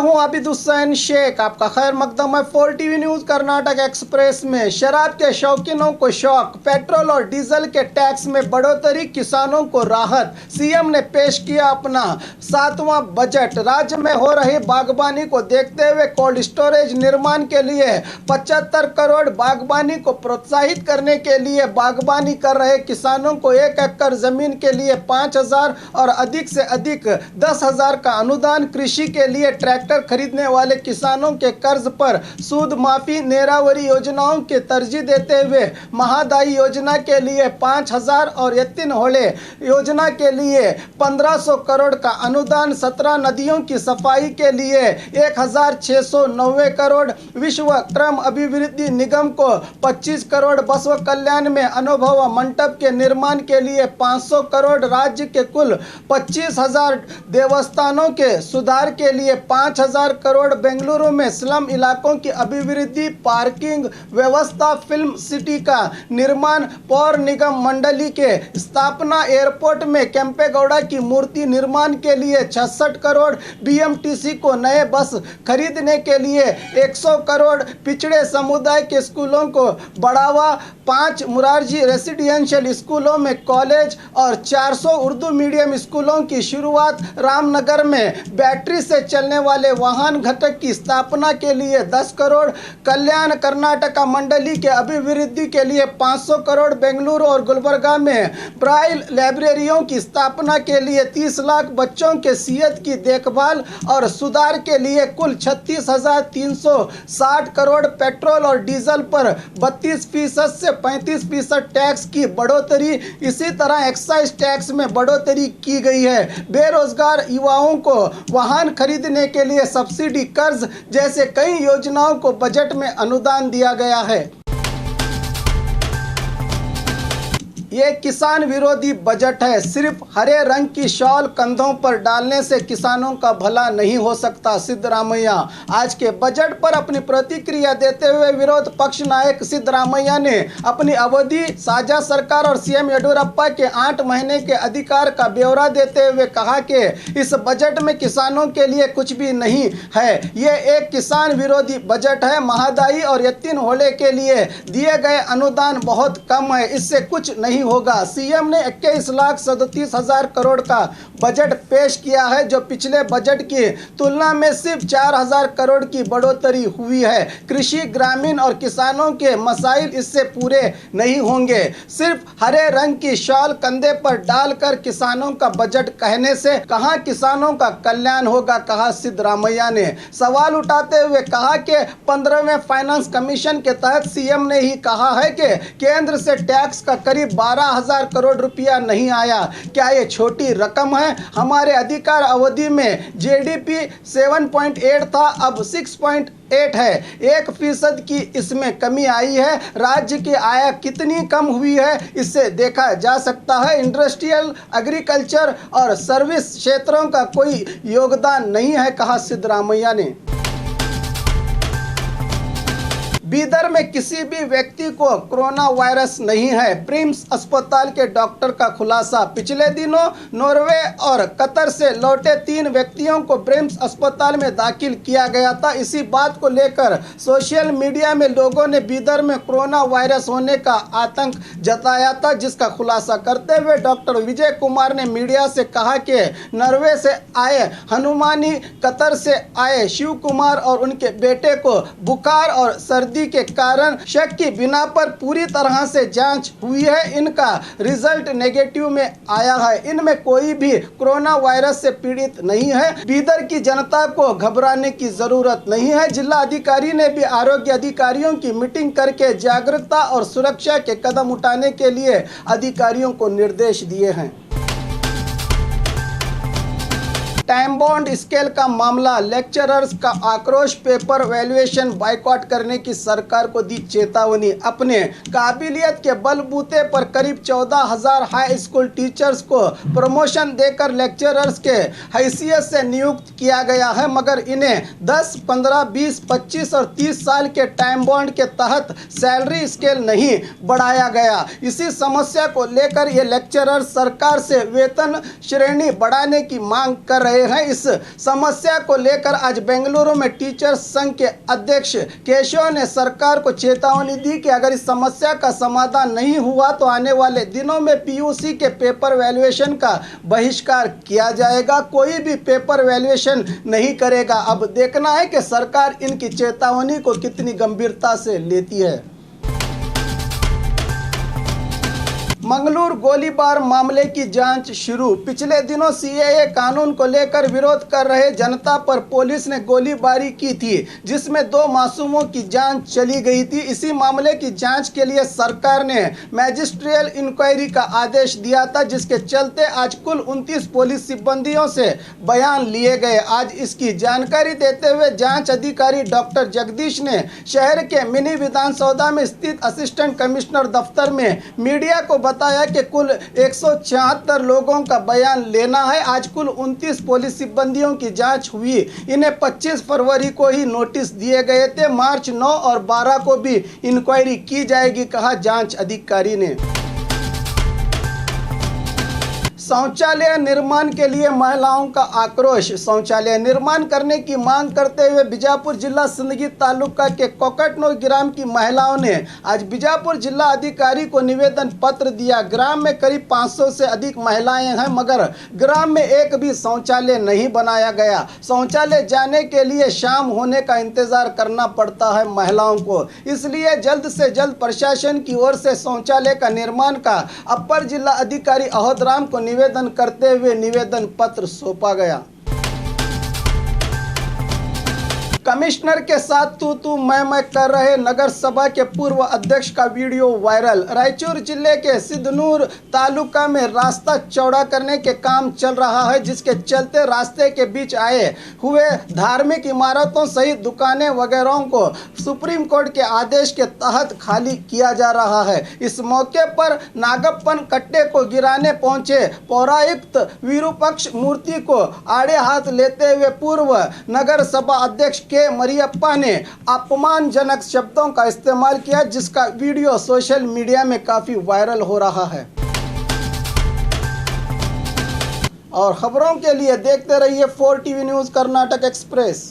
हूं आबिद हुसैन शेख। आपका खैर मकदम है 4 टीवी न्यूज कर्नाटक एक्सप्रेस में। शराब के शौकीनों को शौक, पेट्रोल और डीजल के टैक्स में बढ़ोतरी, किसानों को राहत। सीएम ने पेश किया अपना 7वां बजट। राज्य में हो रही बागबानी को देखते हुए कोल्ड स्टोरेज निर्माण के लिए 75 करोड़, बागबानी को प्रोत्साहित करने के लिए बागबानी कर रहे किसानों को 1 एकड़ जमीन के लिए 5,000 और अधिक से अधिक 10,000 का अनुदान। कृषि के लिए ट्रैक्टर खरीदने वाले किसानों के कर्ज पर सूद माफी। नेरावरी योजनाओं के तरजीह देते हुए महादाई योजना के लिए 5,000 और यत्न होले योजना के लिए 1,500 करोड़ का अनुदान। 17 नदियों की सफाई के लिए 1,690 करोड़। विश्व क्रम अभिवृद्धि निगम को 25 करोड़। बसव कल्याण में अनुभव मंडप के निर्माण के लिए 500 करोड़। राज्य के कुल 25,000 देवस्थानों के सुधार के लिए 5,000 करोड़। बेंगलुरु में स्लम इलाकों की अभिवृद्धि, पार्किंग व्यवस्था, फिल्म सिटी का निर्माण, पौर निगम मंडली के स्थापना, एयरपोर्ट में केंपेगौड़ा की मूर्ति निर्माण के लिए 66 करोड़। बीएमटीसी को नए बस खरीदने के लिए 100 करोड़। पिछड़े समुदाय के स्कूलों को बढ़ावा, 5 मुरारजी रेसिडेंशियल स्कूलों में कॉलेज और 400 उर्दू मीडियम स्कूलों की शुरुआत। रामनगर में बैटरी से चलने वाले वाहन घटक की स्थापना के लिए 10 करोड़। कल्याण कर्नाटका मंडली के अभिवृद्धि के लिए 500 करोड़। बेंगलुरु और गुलबर्गा में ब्राइल लाइब्रेरियों की स्थापना के लिए 30 लाख। बच्चों के सेहत की देखभाल और सुधार के लिए कुल 36,360 करोड़। पेट्रोल और डीजल पर 32% से 35% टैक्स की बढ़ोतरी। इसी तरह एक्साइज टैक्स में बढ़ोतरी की गई है। बेरोजगार युवाओं को वाहन खरीदने के लिए सब्सिडी, कर्ज जैसे कई योजनाओं को बजट में अनुदान दिया गया है। ये किसान विरोधी बजट है। सिर्फ हरे रंग की शॉल कंधों पर डालने से किसानों का भला नहीं हो सकता। सिद्धरामैया आज के बजट पर अपनी प्रतिक्रिया देते हुए विरोध पक्ष नायक सिद्धरामैया ने अपनी अवधि, साझा सरकार और सीएम येडियुरप्पा के 8 महीने के अधिकार का ब्यौरा देते हुए कहा कि इस बजट में किसानों के लिए कुछ भी नहीं है। ये एक किसान विरोधी बजट है। महंगाई और यत्न होले के लिए दिए गए अनुदान बहुत कम है, इससे कुछ नहीं होगा। सीएम ने 21,37,000 करोड़ का बजट पेश किया है, जो पिछले बजट की तुलना में सिर्फ 4,000 करोड़ की बढ़ोतरी हुई है। कृषि, ग्रामीण और किसानों के मसाइल इससे पूरे नहीं होंगे। सिर्फ हरे रंग की शॉल कंधे पर डालकर किसानों का बजट कहने से कहां किसानों का कल्याण होगा, कहा सिद्धरामैया ने। सवाल उठाते हुए कहा कि 15वें फाइनेंस कमीशन के तहत सीएम ने ही कहा है कि केंद्र से टैक्स का करीब 12,000 करोड़ रुपया नहीं आया। क्या ये छोटी रकम है? हमारे अधिकार अवधि में जीडीपी 7.8 था, अब 6.8 है। 1% की इसमें कमी आई है। राज्य की आय कितनी कम हुई है, इससे देखा जा सकता है। इंडस्ट्रियल, एग्रीकल्चर और सर्विस क्षेत्रों का कोई योगदान नहीं है, कहा सिद्धरामैया ने। बीदर में किसी भी व्यक्ति को कोरोना वायरस नहीं है, प्रिम्स अस्पताल के डॉक्टर का खुलासा। पिछले दिनों नॉर्वे और कतर से लौटे 3 व्यक्तियों को प्रिम्स अस्पताल में दाखिल किया गया था। इसी बात को लेकर सोशल मीडिया में लोगों ने बीदर में कोरोना वायरस होने का आतंक जताया था, जिसका खुलासा करते हुए डॉक्टर विजय कुमार ने मीडिया से कहा कि नॉर्वे से आए हनुमानी, कतर से आए शिव कुमार और उनके बेटे को बुखार और सर्दी के कारण शक की बिना पर पूरी तरह से जांच हुई है। इनका रिजल्ट नेगेटिव में आया है। इनमें कोई भी कोरोना वायरस से पीड़ित नहीं है। बीदर की जनता को घबराने की जरूरत नहीं है। जिला अधिकारी ने भी आरोग्य अधिकारियों की मीटिंग करके जागरूकता और सुरक्षा के कदम उठाने के लिए अधिकारियों को निर्देश दिए हैं। टाइम बॉन्ड स्केल का मामला, लेक्चरर्स का आक्रोश, पेपर वैल्यूएशन बाइकआउट करने की सरकार को दी चेतावनी। अपने काबिलियत के बलबूते पर करीब 14,000 हाई स्कूल टीचर्स को प्रमोशन देकर लेक्चरर्स के हैसियत से नियुक्त किया गया है, मगर इन्हें 10, 15, 20, 25 और 30 साल के टाइम बॉन्ड के तहत सैलरी स्केल नहीं बढ़ाया गया। इसी समस्या को लेकर ये लेक्चरर्स सरकार से वेतन श्रेणी बढ़ाने की मांग कर रहे रहे हैं। इस समस्या को लेकर आज बेंगलुरु में टीचर संघ के अध्यक्ष केशव ने सरकार को चेतावनी दी कि अगर इस समस्या का समाधान नहीं हुआ तो आने वाले दिनों में पीयूसी के पेपर वैल्यूएशन का बहिष्कार किया जाएगा। कोई भी पेपर वैल्यूएशन नहीं करेगा। अब देखना है कि सरकार इनकी चेतावनी को कितनी गंभीरता से लेती है। मंगलूर गोलीबार मामले की जांच शुरू। पिछले दिनों सीएए कानून को लेकर विरोध कर रहे जनता पर पुलिस ने गोलीबारी की थी, जिसमें 2 मासूमों की जान चली गई थी। इसी मामले की जांच के लिए सरकार ने मैजिस्ट्रियल इंक्वायरी का आदेश दिया था, जिसके चलते आज कुल 29 पुलिस सिब्बंदियों से बयान लिए गए। आज इसकी जानकारी देते हुए जांच अधिकारी डॉक्टर जगदीश ने शहर के मिनी विधानसौधा में स्थित असिस्टेंट कमिश्नर दफ्तर में मीडिया को बताया कि कुल 176 लोगों का बयान लेना है। आज कुल 29 पुलिस सिब्बंदियों की जांच हुई। इन्हें 25 फरवरी को ही नोटिस दिए गए थे। मार्च 9 और 12 को भी इंक्वायरी की जाएगी, कहा जांच अधिकारी ने। शौचालय निर्माण के लिए महिलाओं का आक्रोश। शौचालय निर्माण करने की मांग करते हुए बीजापुर जिला सिंदगी तालुका के कोकटनूर ग्राम की महिलाओं ने आज बीजापुर जिला अधिकारी को निवेदन पत्र दिया। ग्राम में करीब 500 से अधिक महिलाएं हैं, मगर ग्राम में एक भी शौचालय नहीं बनाया गया। शौचालय जाने के लिए शाम होने का इंतजार करना पड़ता है महिलाओं को। इसलिए जल्द से जल्द प्रशासन की ओर से शौचालय का निर्माण का अपर जिला अधिकारी अहोदराम को निवेदन करते हुए निवेदन पत्र सौंपा गया। कमिश्नर के साथ तू मैं कर रहे नगर सभा के पूर्व अध्यक्ष का वीडियो वायरल। रायचूर जिले के सिद्धनूर तालुका में रास्ता चौड़ा करने के काम चल रहा है, जिसके चलते रास्ते के बीच आए हुए धार्मिक इमारतों सहित दुकानें वगैरह को सुप्रीम कोर्ट के आदेश के तहत खाली किया जा रहा है। इस मौके पर नागप्पन कट्टे को गिराने पहुंचे पौरायुक्त विरूपक्ष मूर्ति को आड़े हाथ लेते हुए पूर्व नगर सभा अध्यक्ष के मरियप्पा ने अपमानजनक शब्दों का इस्तेमाल किया, जिसका वीडियो सोशल मीडिया में काफी वायरल हो रहा है। और खबरों के लिए देखते रहिए 4 टीवी न्यूज़ कर्नाटक एक्सप्रेस।